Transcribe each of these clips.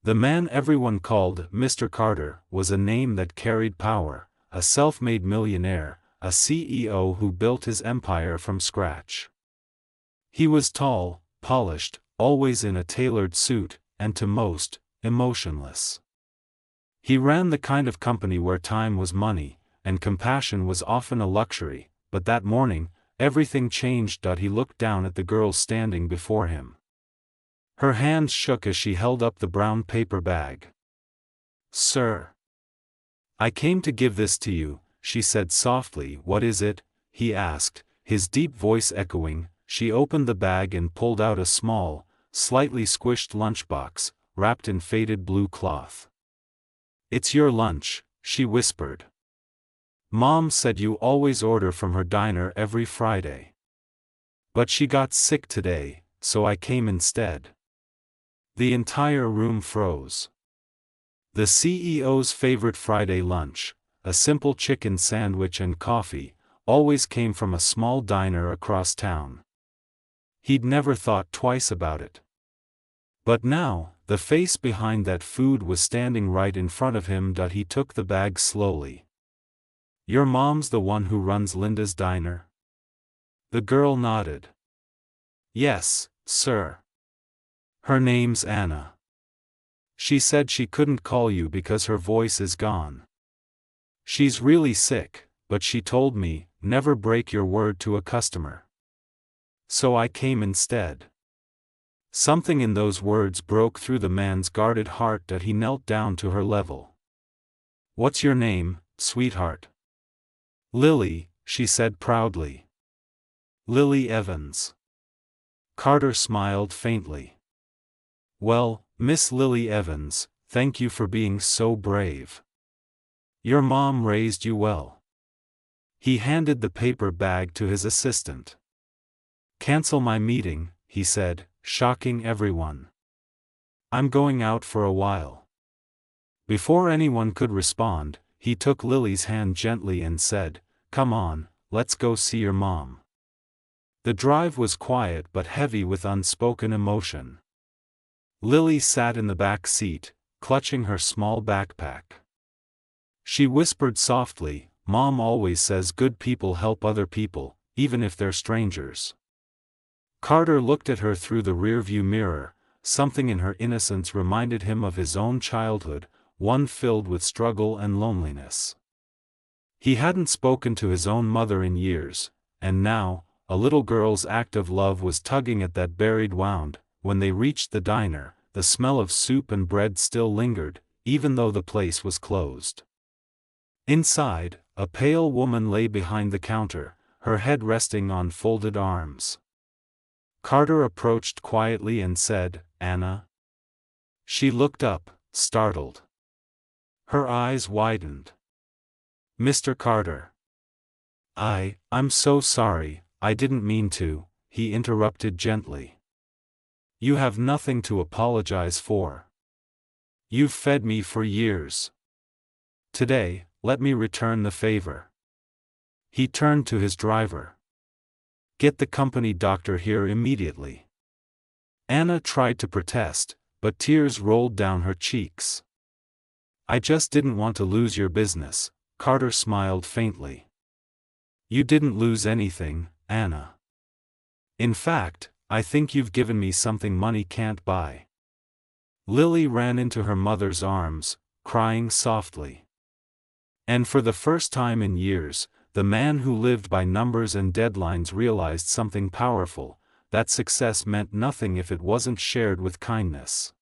The man everyone called Mr. Carter was a name that carried power, a self-made millionaire, a CEO who built his empire from scratch. He was tall, polished, always in a tailored suit, and to most, emotionless. He ran the kind of company where time was money, and compassion was often a luxury, but that morning, everything changed. He looked down at the girl standing before him. Her hands shook as she held up the brown paper bag. "Sir, I came to give this to you," she said softly. "What is it?" he asked, his deep voice echoing. She opened the bag and pulled out a small, slightly squished lunchbox, wrapped in faded blue cloth. "It's your lunch," she whispered. "Mom said you always order from her diner every Friday. But she got sick today, so I came instead." The entire room froze. The CEO's favorite Friday lunch, a simple chicken sandwich and coffee, always came from a small diner across town. He'd never thought twice about it. But now, the face behind that food was standing right in front of him. He took the bag slowly. "Your mom's the one who runs Linda's diner?" The girl nodded. "Yes, sir. Her name's Anna. She said she couldn't call you because her voice is gone. She's really sick, but she told me, never break your word to a customer. So I came instead." Something in those words broke through the man's guarded heart. He knelt down to her level. "What's your name, sweetheart?" "Lily," she said proudly. "Lily Evans." Carter smiled faintly. "Well, Miss Lily Evans, thank you for being so brave. Your mom raised you well." He handed the paper bag to his assistant. "Cancel my meeting," he said, shocking everyone. "I'm going out for a while." Before anyone could respond, he took Lily's hand gently and said, "Come on, let's go see your mom." The drive was quiet but heavy with unspoken emotion. Lily sat in the back seat, clutching her small backpack. She whispered softly, "Mom always says good people help other people, even if they're strangers." Carter looked at her through the rearview mirror. Something in her innocence reminded him of his own childhood, one filled with struggle and loneliness. He hadn't spoken to his own mother in years, and now, a little girl's act of love was tugging at that buried wound. When they reached the diner, the smell of soup and bread still lingered, even though the place was closed. Inside, a pale woman lay behind the counter, her head resting on folded arms. Carter approached quietly and said, "Anna?" She looked up, startled. Her eyes widened. "Mr. Carter." I'm so sorry, I didn't mean to," he interrupted gently. "You have nothing to apologize for. You've fed me for years. Today, let me return the favor." He turned to his driver. "Get the company doctor here immediately." Anna tried to protest, but tears rolled down her cheeks. "I just didn't want to lose your business," Carter smiled faintly. "You didn't lose anything, Anna. In fact, I think you've given me something money can't buy." Lily ran into her mother's arms, crying softly. And for the first time in years, the man who lived by numbers and deadlines realized something powerful, that success meant nothing if it wasn't shared with kindness.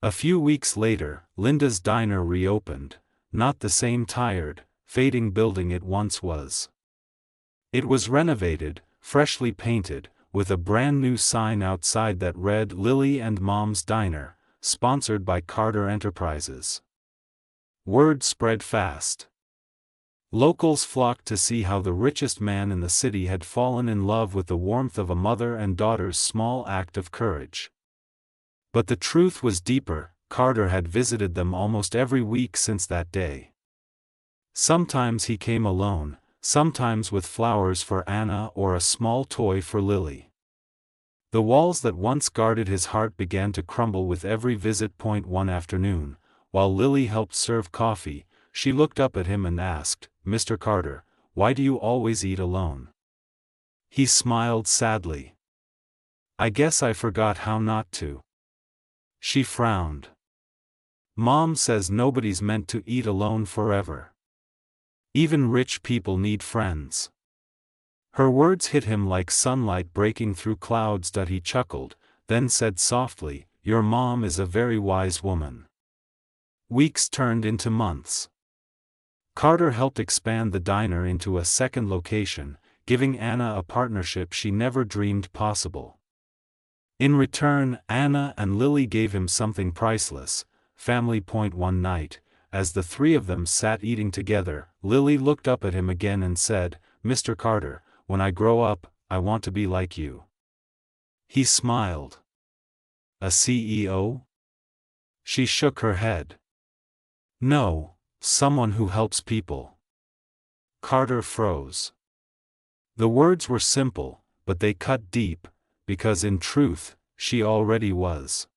A few weeks later, Linda's diner reopened, not the same tired, fading building it once was. It was renovated, freshly painted, with a brand new sign outside that read "Lily and Mom's Diner, sponsored by Carter Enterprises." Word spread fast. Locals flocked to see how the richest man in the city had fallen in love with the warmth of a mother and daughter's small act of courage. But the truth was deeper. Carter had visited them almost every week since that day. Sometimes he came alone, sometimes with flowers for Anna or a small toy for Lily. The walls that once guarded his heart began to crumble with every visit. One afternoon, while Lily helped serve coffee, she looked up at him and asked, "Mr. Carter, why do you always eat alone?" He smiled sadly. "I guess I forgot how not to." She frowned. "Mom says nobody's meant to eat alone forever. Even rich people need friends." Her words hit him like sunlight breaking through clouds. He chuckled, then said softly, "Your mom is a very wise woman." Weeks turned into months. Carter helped expand the diner into a second location, giving Anna a partnership she never dreamed possible. In return, Anna and Lily gave him something priceless, family. One night, as the three of them sat eating together, Lily looked up at him again and said, "Mr. Carter, when I grow up, I want to be like you." He smiled. "A CEO?" She shook her head. "No, someone who helps people." Carter froze. The words were simple, but they cut deep, because in truth, she already was.